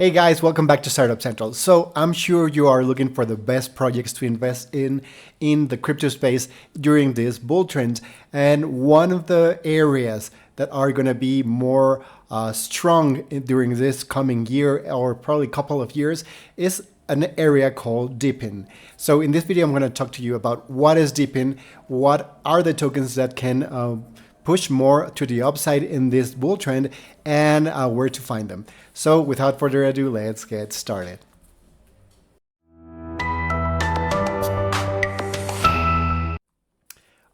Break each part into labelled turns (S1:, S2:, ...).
S1: Hey guys, welcome back to Startup Central. So I'm sure you are looking for the best projects to invest in the crypto space during this bull trend. And one of the areas that are going to be more strong during this coming year or probably couple of years is an area called DePin. So in this video, I'm going to talk to you about what is DePin, what are the tokens that can push more to the upside in this bull trend, and where to find them. So without further ado, let's get started.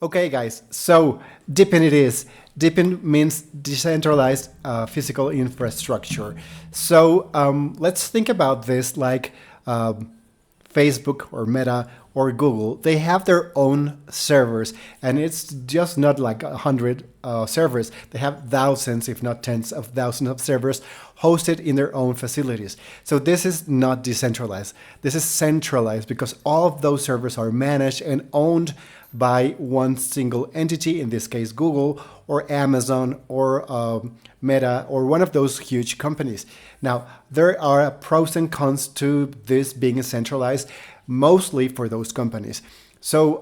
S1: Okay, guys, so DePin it is. DePin means Decentralized Physical Infrastructure. So let's think about this like Facebook or Meta or Google. They have their own servers, and it's just not like 100 servers. They have thousands, if not tens of thousands of servers hosted in their own facilities. So this is not decentralized. This is centralized because all of those servers are managed and owned by one single entity, in this case Google or Amazon or Meta or one of those huge companies. Now, there are pros and cons to this being centralized, mostly for those companies. So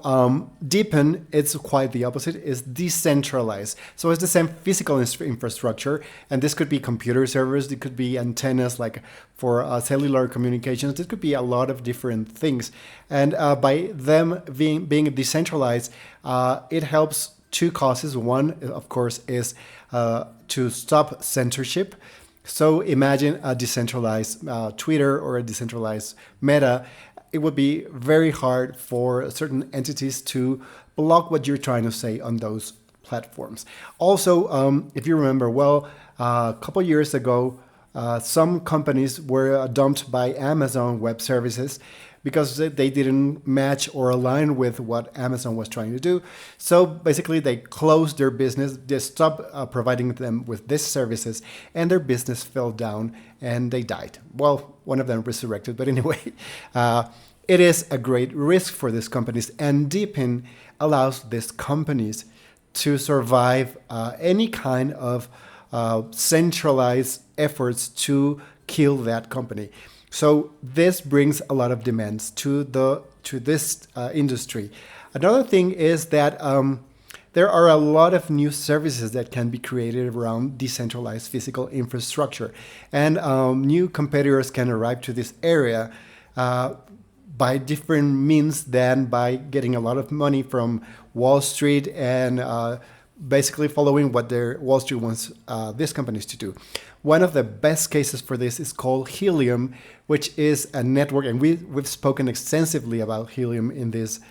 S1: DePin, it's quite the opposite, is decentralized. So it's the same physical infrastructure, and this could be computer servers, it could be antennas like for cellular communications, it could be a lot of different things. And by them being decentralized, it helps two causes. One, of course, is to stop censorship. So imagine a decentralized Twitter or a decentralized Meta. It would be very hard for certain entities to block what you're trying to say on those platforms. Also, if you remember well, a couple years ago, some companies were dumped by Amazon Web Services because they didn't match or align with what Amazon was trying to do. So basically they closed their business, they stopped providing them with these services, and their business fell down and they died. Well, one of them resurrected, but anyway, it is a great risk for these companies, and DePin allows these companies to survive any kind of centralized efforts to kill that company. So this brings a lot of demands to this industry. Another thing is that there are a lot of new services that can be created around decentralized physical infrastructure, and new competitors can arrive to this area by different means than by getting a lot of money from Wall Street and basically following what their Wall Street wants these companies to do. One of the best cases for this is called Helium, which is a network, and we've spoken extensively about Helium in these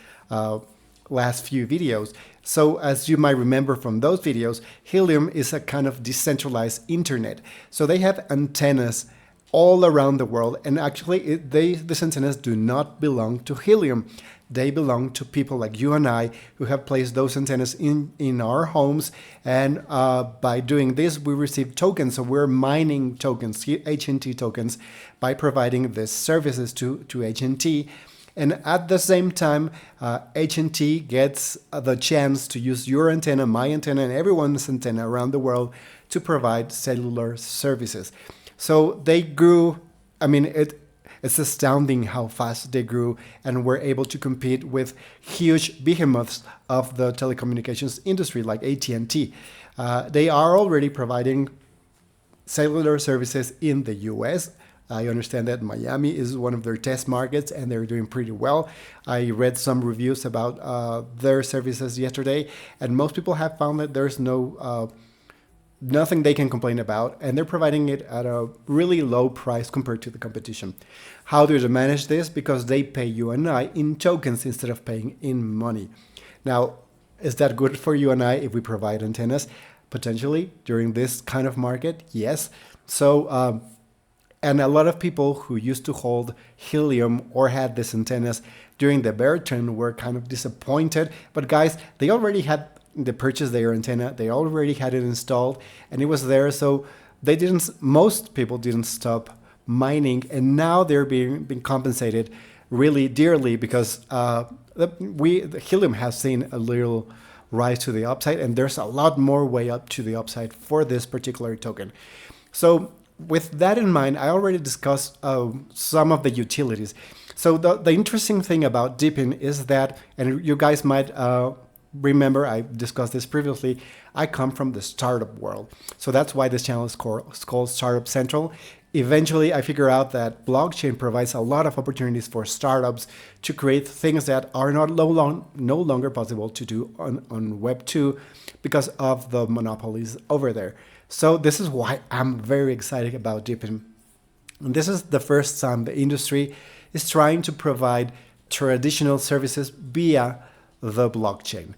S1: last few videos. So as you might remember from those videos, Helium is a kind of decentralized internet. So they have antennas all around the world, and actually these antennas do not belong to Helium. They belong to people like you and I who have placed those antennas in our homes, and by doing this we receive tokens. So we're mining tokens, HNT tokens, by providing these services to HNT. And at the same time, HNT gets the chance to use your antenna, my antenna, and everyone's antenna around the world to provide cellular services. So they grew. I mean, it's astounding how fast they grew and were able to compete with huge behemoths of the telecommunications industry like AT&T. They are already providing cellular services in the US. I understand that Miami is one of their test markets and they're doing pretty well. I read some reviews about their services yesterday, and most people have found that there's nothing they can complain about, and they're providing it at a really low price compared to the competition. How do they manage this? Because they pay you and I in tokens instead of paying in money. Now, is that good for you and I if we provide antennas? Potentially during this kind of market, yes. So, and a lot of people who used to hold Helium or had these antennas during the bear trend were kind of disappointed. But guys, they already had purchased their antenna, they already had it installed, and it was there. So they didn't. Most people didn't stop mining, and now they're being compensated really dearly because the Helium has seen a little rise to the upside, and there's a lot more way up to the upside for this particular token. So with that in mind, I already discussed some of the utilities. So the interesting thing about DePin is that, and you guys might remember, I discussed this previously, I come from the startup world. So that's why this channel is called Startup Central. Eventually, I figure out that blockchain provides a lot of opportunities for startups to create things that are no longer possible to do on Web 2 because of the monopolies over there. So this is why I'm very excited about DePin. And this is the first time the industry is trying to provide traditional services via the blockchain.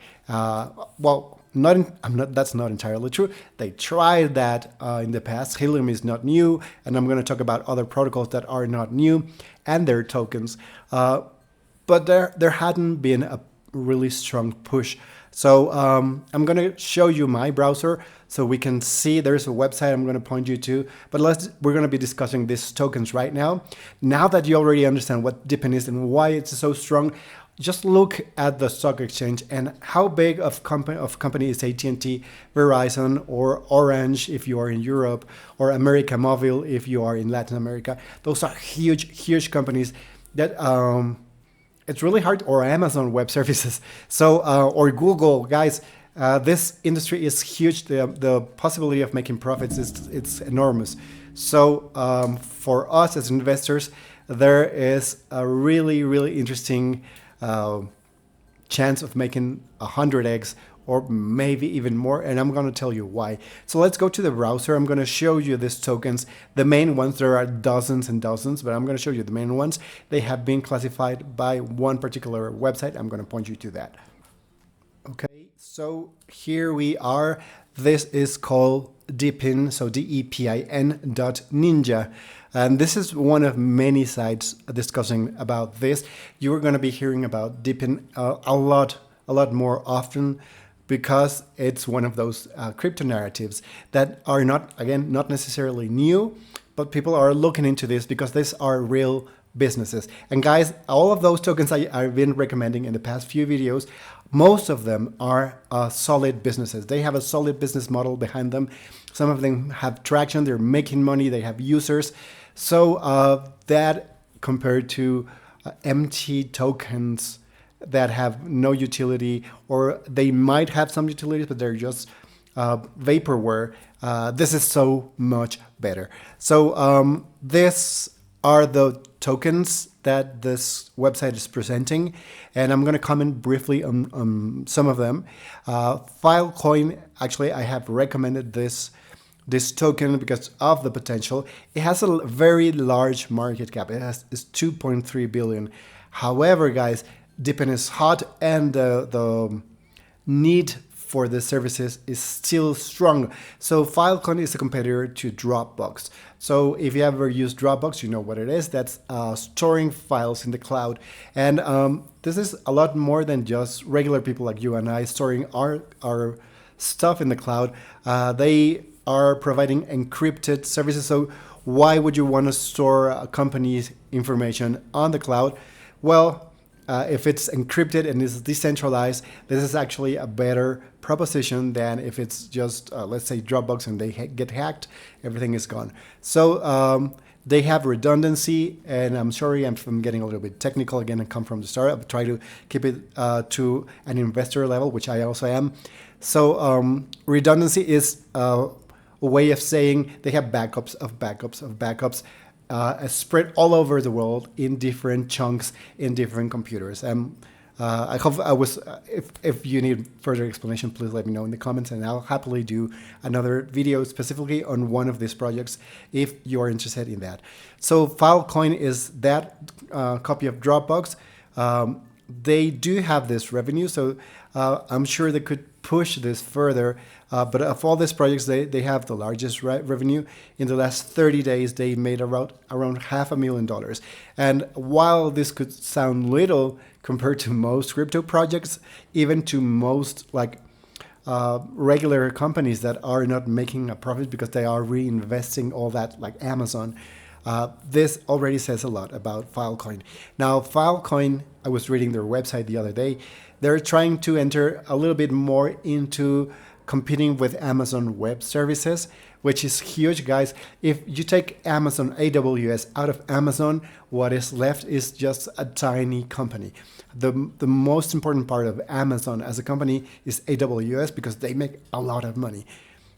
S1: That's not entirely true. They tried that in the past. Helium is not new, and I'm going to talk about other protocols that are not new and their tokens. But there hadn't been a really strong push. So I'm going to show you my browser so we can see there's a website I'm going to point you to. But we're going to be discussing these tokens right now. Now that you already understand what DePin is and why it's so strong, just look at the stock exchange and how big of company is AT&T, Verizon, or Orange if you are in Europe, or America Móvil if you are in Latin America. Those are huge companies that it's really hard, or Amazon Web Services. So or Google, guys. This industry is huge. The possibility of making profits it's enormous. So for us as investors, there is a really interesting chance of making 100x or maybe even more, and I'm going to tell you why. So let's go to the browser. I'm going to show you these tokens, the main ones. There are dozens and dozens, but I'm going to show you the main ones. They have been classified by one particular website. I'm going to point you to that. Okay, so here we are. This is called DePin, so DEPIN.ninja. And this is one of many sites discussing about this. You are going to be hearing about DePin a lot more often because it's one of those crypto narratives that are not necessarily new, but people are looking into this because these are real businesses. And guys, all of those tokens I've been recommending in the past few videos, most of them are solid businesses. They have a solid business model behind them. Some of them have traction, they're making money, they have users. So that compared to empty tokens that have no utility, or they might have some utilities, but they're just vaporware, this is so much better. So this are the tokens that this website is presenting, and I'm going to comment briefly on some of them. Filecoin, actually, I have recommended this token because of the potential. It has a very large market cap. It's 2.3 billion. However, guys, DePin is hot, and the need for the services is still strong. So Filecoin is a competitor to Dropbox. So if you ever use Dropbox, you know what it is. That's storing files in the cloud. And this is a lot more than just regular people like you and I storing our stuff in the cloud. They are providing encrypted services. So why would you want to store a company's information on the cloud? Well, if it's encrypted and is decentralized, this is actually a better proposition than if it's just, let's say, Dropbox and they get hacked, everything is gone. So they have redundancy, and I'm sorry if I'm getting a little bit technical again and come from the start. I'll try to keep it to an investor level, which I also am. So redundancy is a way of saying they have backups of backups of backups spread all over the world in different chunks in different computers. I hope if you need further explanation, please let me know in the comments, and I'll happily do another video specifically on one of these projects if you're interested in that. So Filecoin is that copy of Dropbox. They do have this revenue, so I'm sure they could push this further. But of all these projects, they have the largest revenue. In the last 30 days, they made around $500,000. And while this could sound little compared to most crypto projects, even to most regular companies that are not making a profit because they are reinvesting all that, like Amazon, this already says a lot about Filecoin. Now, Filecoin, I was reading their website the other day. They're trying to enter a little bit more into competing with Amazon Web Services, which is huge, guys. If you take Amazon AWS out of Amazon, what is left is just a tiny company. The most important part of Amazon as a company is AWS because they make a lot of money.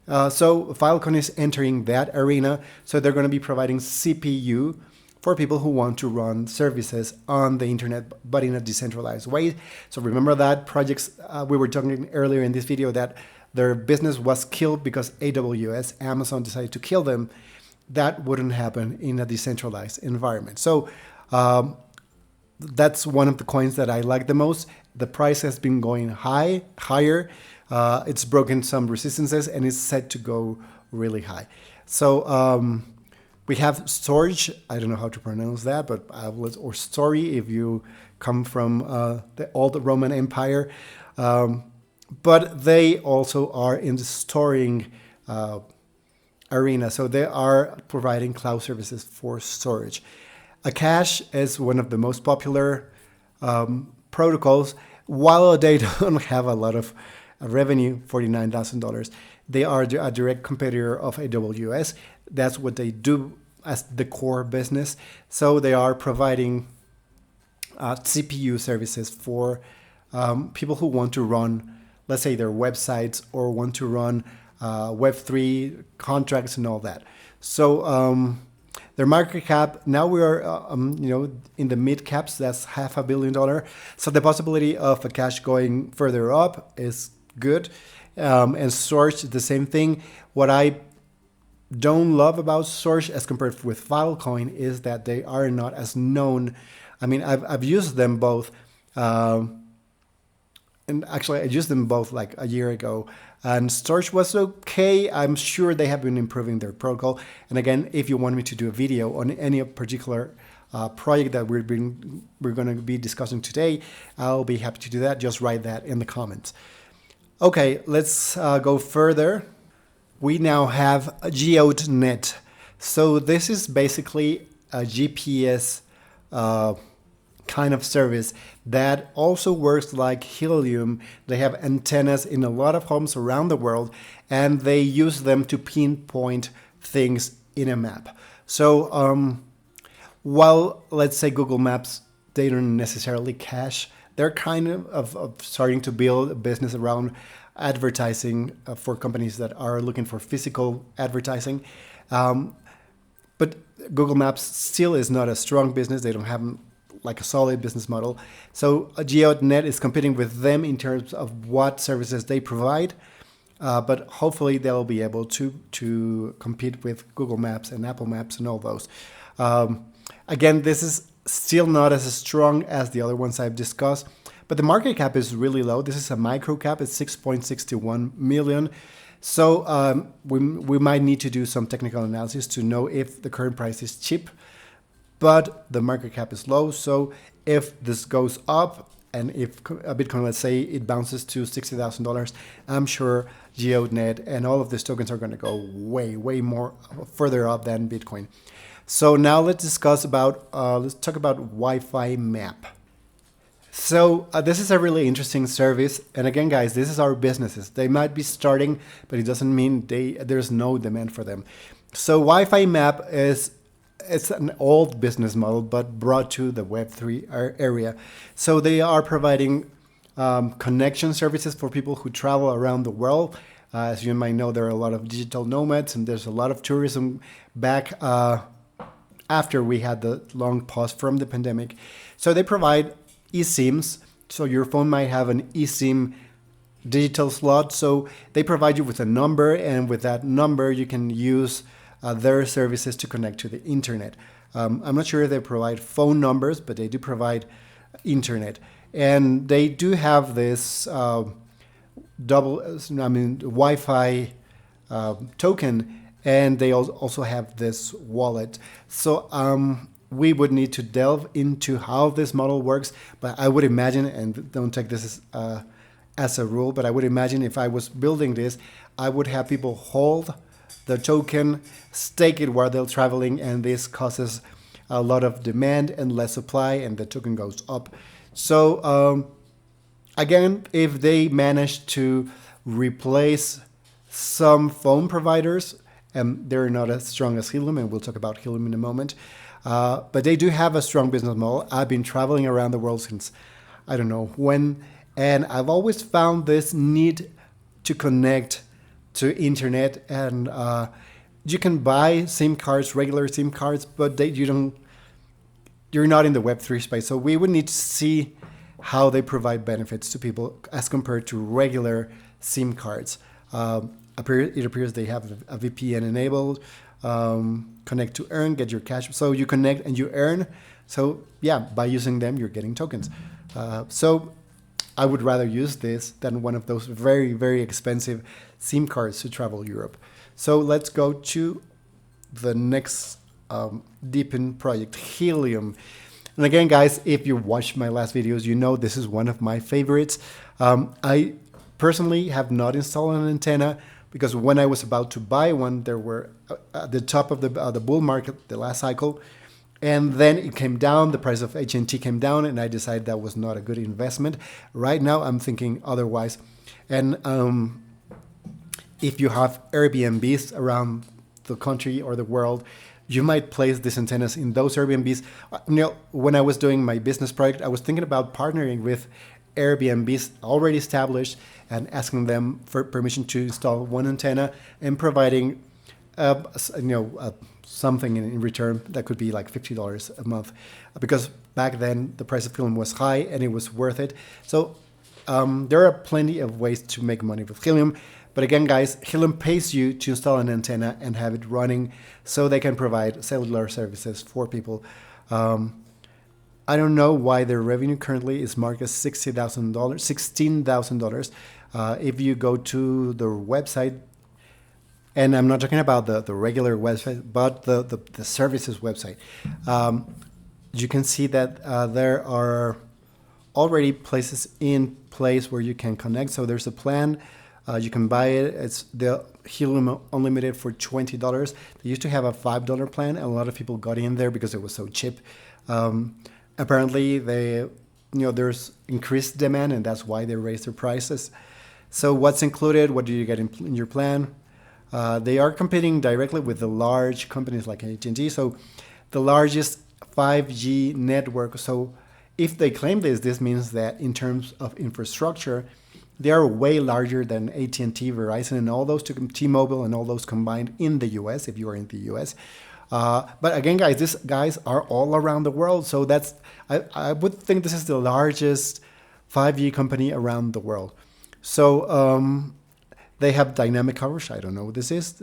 S1: So Filecoin is entering that arena. So they're going to be providing CPU for people who want to run services on the internet, but in a decentralized way. So remember that projects, we were talking earlier in this video that their business was killed because AWS, Amazon, decided to kill them. That wouldn't happen in a decentralized environment. So that's one of the coins that I like the most. The price has been going higher. It's broken some resistances and is set to go really high. So we have Storage. I don't know how to pronounce that, but or Story if you come from the old Roman Empire. But they also are in the storing arena. So they are providing cloud services for storage. Akash is one of the most popular protocols. While they don't have a lot of revenue, $49,000, they are a direct competitor of AWS. That's what they do as the core business. So they are providing CPU services for people who want to run, let's say, their websites or want to run Web3 contracts and all that. So their market cap, now we are in the mid caps, that's $500 million. So the possibility of Akash going further up is good. And Storage, the same thing. What I don't love about Storage as compared with Filecoin is that they are not as known. I mean, I've used them both. And actually, I used them both like a year ago. And Storage was okay. I'm sure they have been improving their protocol. And again, if you want me to do a video on any particular project that we're going to be discussing today, I'll be happy to do that. Just write that in the comments. Okay, let's go further. We now have GeodeNet. So this is basically a GPS kind of service that also works like Helium. They have antennas in a lot of homes around the world, and they use them to pinpoint things in a map. So while, let's say, Google Maps, they don't necessarily cache, they're kind of starting to build a business around advertising for companies that are looking for physical advertising. But Google Maps still is not a strong business. They don't have like a solid business model. So GeodeNet is competing with them in terms of what services they provide. But hopefully they'll be able to compete with Google Maps and Apple Maps and all those. Again, this is still not as strong as the other ones I've discussed, but the market cap is really low. This is a micro cap. It's 6.61 million. So we might need to do some technical analysis to know if the current price is cheap, but the market cap is low. So if this goes up and if a Bitcoin, let's say it bounces to $60,000, I'm sure GeodeNet and all of these tokens are going to go way more further up than Bitcoin. So now let's discuss about, let's talk about Wi-Fi Map. So this is a really interesting service. And again, guys, this is our businesses. They might be starting, but it doesn't mean there's no demand for them. So Wi-Fi Map it's an old business model, but brought to the Web3 area. So they are providing connection services for people who travel around the world. As you might know, there are a lot of digital nomads and there's a lot of tourism back after we had the long pause from the pandemic. So they provide eSIMs. So your phone might have an eSIM digital slot. So they provide you with a number, and with that number, you can use their services to connect to the internet. I'm not sure if they provide phone numbers, but they do provide internet. And they do have this Wi-Fi token, and they also have this wallet. So we would need to delve into how this model works, but I would imagine, and don't take this as a rule, but I would imagine if I was building this, I would have people hold the token, stake it while they're traveling, and this causes a lot of demand and less supply, and the token goes up. So again, if they manage to replace some phone providers and they're not as strong as Helium, and we'll talk about Helium in a moment. But they do have a strong business model. I've been traveling around the world since I don't know when, and I've always found this need to connect to internet, and you can buy SIM cards, regular SIM cards, but you're not in the Web3 space. So we would need to see how they provide benefits to people as compared to regular SIM cards. It appears they have a VPN enabled, connect to earn, get your cash. So you connect and you earn. So yeah, by using them, you're getting tokens. So I would rather use this than one of those very, very expensive SIM cards to travel Europe. So let's go to the next DePin project, Helium. And again, guys, if you watched my last videos, you know this is one of my favorites. I personally have not installed an antenna because when I was about to buy one, there were at the top of the bull market, the last cycle, and then it came down, the price of AT&T came down, and I decided that was not a good investment. Right now, I'm thinking otherwise. And if you have Airbnbs around the country or the world, you might place these antennas in those Airbnbs. When I was doing my business project, I was thinking about partnering with Airbnbs already established and asking them for permission to install one antenna and providing something in return that could be like $50 a month, because back then the price of Helium was high and it was worth it. So there are plenty of ways to make money with Helium. But again, guys, Helium pays you to install an antenna and have it running so they can provide cellular services for people. I don't know why their revenue currently is marked as $16,000. If you go to the website, and I'm not talking about the regular website, but the services website, you can see that there are already places in place where you can connect. So there's a plan. You can buy it. It's the Helium Unlimited for $20. They used to have a $5 plan, and a lot of people got in there because it was so cheap. Apparently, there's increased demand, and that's why they raised their prices. So what's included? What do you get in your plan? They are competing directly with the large companies like AT&T. So the largest 5G network. So if they claim this means that in terms of infrastructure, they are way larger than AT&T, Verizon, and all those, T-Mobile and all those combined in the US, if you are in the US. But again, guys, these guys are all around the world. So I would think this is the largest 5G company around the world. So they have dynamic coverage. I don't know what this is.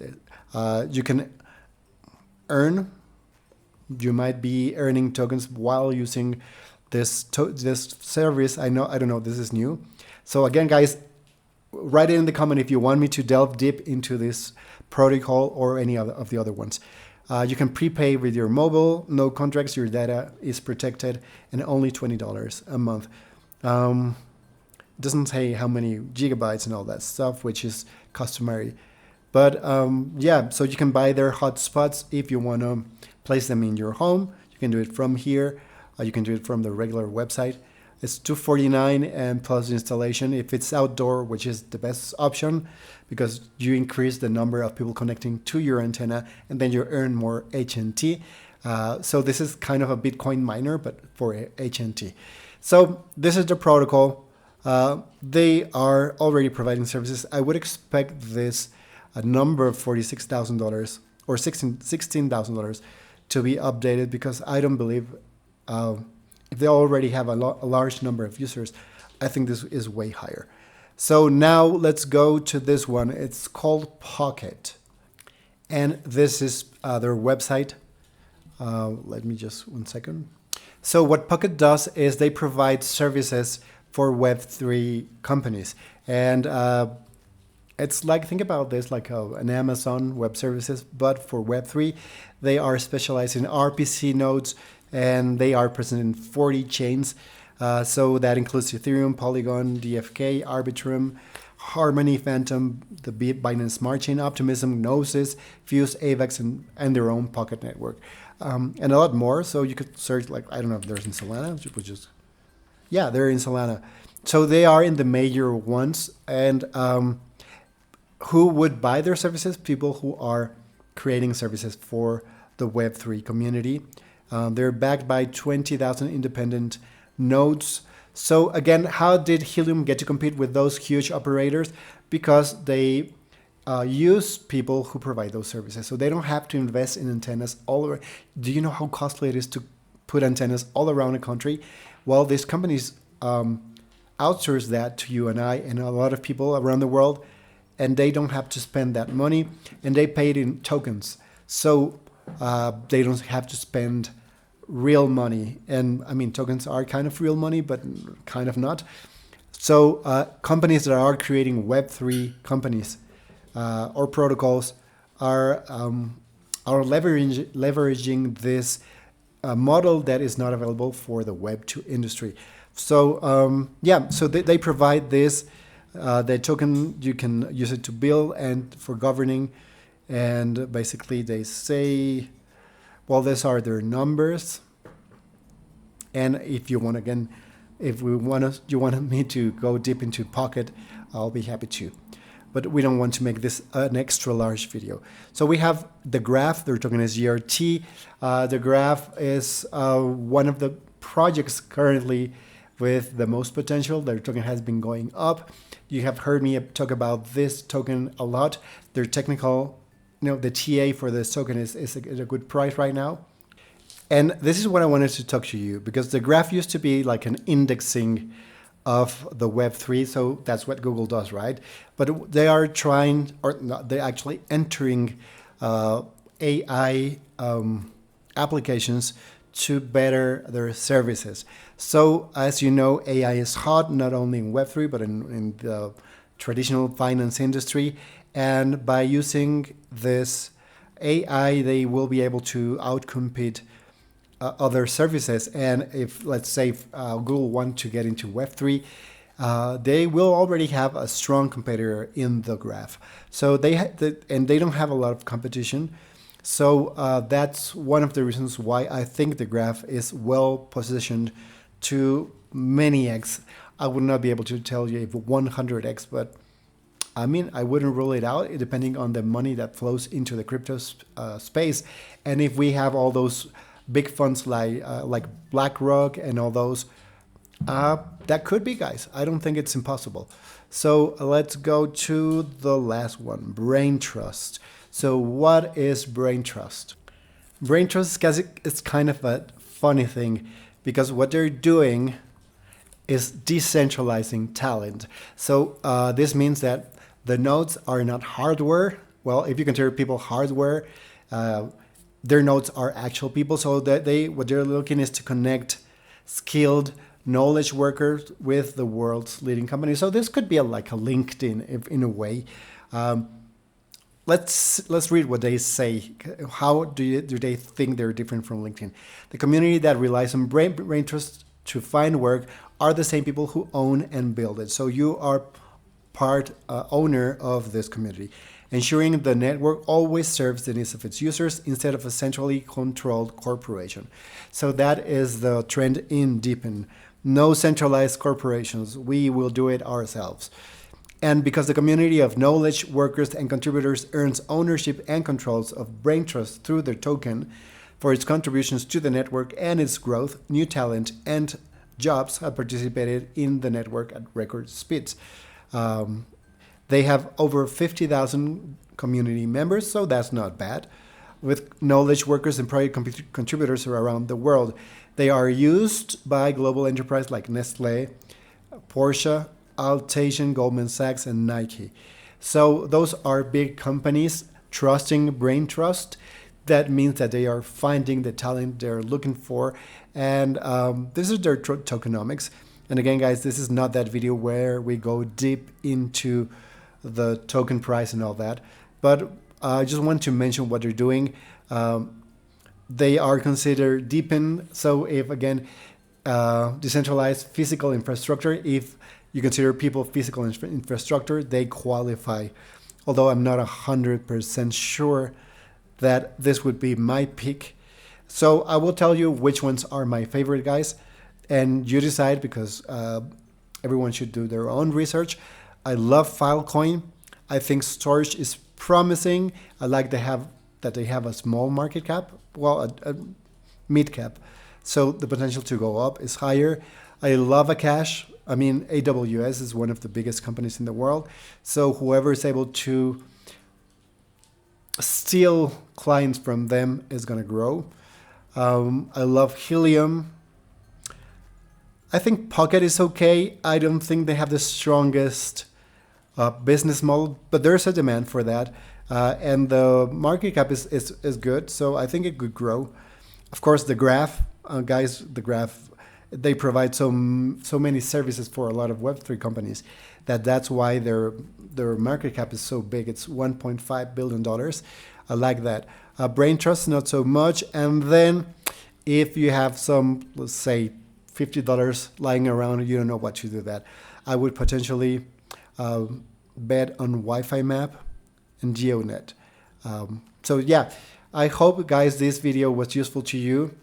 S1: You can earn. You might be earning tokens while using this service. I don't know. This is new. So again, guys, write it in the comment if you want me to delve deep into this protocol or any of the other ones. You can prepay with your mobile, no contracts, your data is protected, and only $20 a month. It doesn't say how many gigabytes and all that stuff, which is customary. But yeah, so you can buy their hotspots if you want to place them in your home. You can do it from here. You can do it from the regular website. It's $249 and plus installation if it's outdoor, which is the best option because you increase the number of people connecting to your antenna and then you earn more AT&T. So this is kind of a Bitcoin miner, but for AT&T. So this is the protocol. They are already providing services. I would expect this number of $46,000 or $16,000 to be updated because I don't believe if they already have a large number of users, I think this is way higher. So now let's go to this one. It's called Pocket. And this is their website. Let me just 1 second. So what Pocket does is they provide services for Web3 companies. And it's like, think about this like an Amazon Web Services, but for Web3. They are specialized in RPC nodes, and they are present in 40 chains. So that includes Ethereum, Polygon, DFK, Arbitrum, Harmony, Phantom, the Binance Smart Chain, Optimism, Gnosis, Fuse, AVAX, and their own Pocket network. And a lot more. So you could search, like, I don't know if there's in Solana, which is, yeah, they're in Solana. So they are in the major ones. And who would buy their services? People who are creating services for the Web3 community. They're backed by 20,000 independent nodes. So again, how did Helium get to compete with those huge operators? Because they use people who provide those services. So they don't have to invest in antennas all over. Do you know how costly it is to put antennas all around the country? Well, these companies outsource that to you and I and a lot of people around the world, and they don't have to spend that money, and they pay it in tokens. So they don't have to spend real money. And I mean, tokens are kind of real money, but kind of not. So companies that are creating Web3 companies or protocols are leveraging this model that is not available for the Web2 industry. So so they provide this. The token, you can use it to build and for governing. And basically they say, well, these are their numbers. And if you want, again, you want me to go deep into Pocket, I'll be happy to. But we don't want to make this an extra large video. So we have the graph, their token is GRT. The graph is one of the projects currently with the most potential. Their token has been going up. You have heard me talk about this token a lot. Their technical, the TA for this token is at a good price right now. And this is what I wanted to talk to you, because the graph used to be like an indexing of the Web3. So that's what Google does, right? But they are trying, or not, they're actually entering AI applications to better their services. So as you know, AI is hot, not only in Web3, but in the traditional finance industry. And by using this AI, they will be able to outcompete other services. And if, let's say, Google want to get into Web3, they will already have a strong competitor in the graph. So and they don't have a lot of competition. So that's one of the reasons why I think the graph is well positioned to many X. I would not be able to tell you if 100X, but I mean, I wouldn't rule it out, depending on the money that flows into the crypto space. And if we have all those big funds like BlackRock and all those, that could be, guys. I don't think it's impossible. So let's go to the last one, Brain Trust. So what is Brain Trust? Brain Trust is kind of a funny thing, because what they're doing is decentralizing talent. So this means that the nodes are not hardware. Well, if you consider people hardware, their nodes are actual people. So that what they're looking is to connect skilled knowledge workers with the world's leading companies. So this could be like a LinkedIn in a way. Let's read what they say. How do they think they're different from LinkedIn? The community that relies on brain trust to find work are the same people who own and build it. So you are part owner of this community, ensuring the network always serves the needs of its users instead of a centrally controlled corporation. So that is the trend in DePin. No centralized corporations. We will do it ourselves. And because the community of knowledge workers and contributors earns ownership and controls of Brain Trust through their token for its contributions to the network and its growth, new talent and jobs have participated in the network at record speeds. They have over 50,000 community members, so that's not bad, with knowledge workers and project contributors around the world. They are used by global enterprises like Nestle, Porsche, Altation, Goldman Sachs, and Nike. So those are big companies trusting Brain Trust. That means that they are finding the talent they're looking for. And this is their tokenomics. And again, guys, this is not that video where we go deep into the token price and all that. But I just want to mention what they're doing. They are considered DePin. So if, again, decentralized physical infrastructure, if you consider people physical infrastructure, they qualify. Although I'm not 100% sure that this would be my pick. So I will tell you which ones are my favorite, guys. And you decide, because everyone should do their own research. I love Filecoin. I think storage is promising. I like they have that they have a small market cap, well, a mid cap. So the potential to go up is higher. I love Akash. I mean, AWS is one of the biggest companies in the world. So whoever is able to steal clients from them is going to grow. I love Helium. I think Pocket is okay. I don't think they have the strongest business model, but there's a demand for that. And the market cap is good, so I think it could grow. Of course, the Graph, guys, the Graph, they provide so many services for a lot of Web3 companies that's why their market cap is so big. It's $1.5 billion. I like that. Brain Trust, not so much. And then if you have some, let's say, $50 lying around, you don't know what to do with that, I would potentially bet on Wi-Fi Map and GeoNet. So yeah, I hope, guys, this video was useful to you.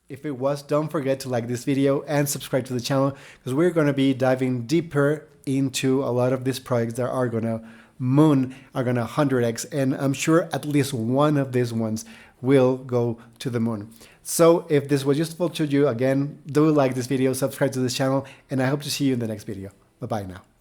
S1: If it was, don't forget to like this video and subscribe to the channel, because we're going to be diving deeper into a lot of these projects that are going to 100x, and I'm sure at least one of these ones will go to the moon. So if this was useful to you, again, do like this video, subscribe to this channel, and I hope to see you in the next video. Bye-bye now.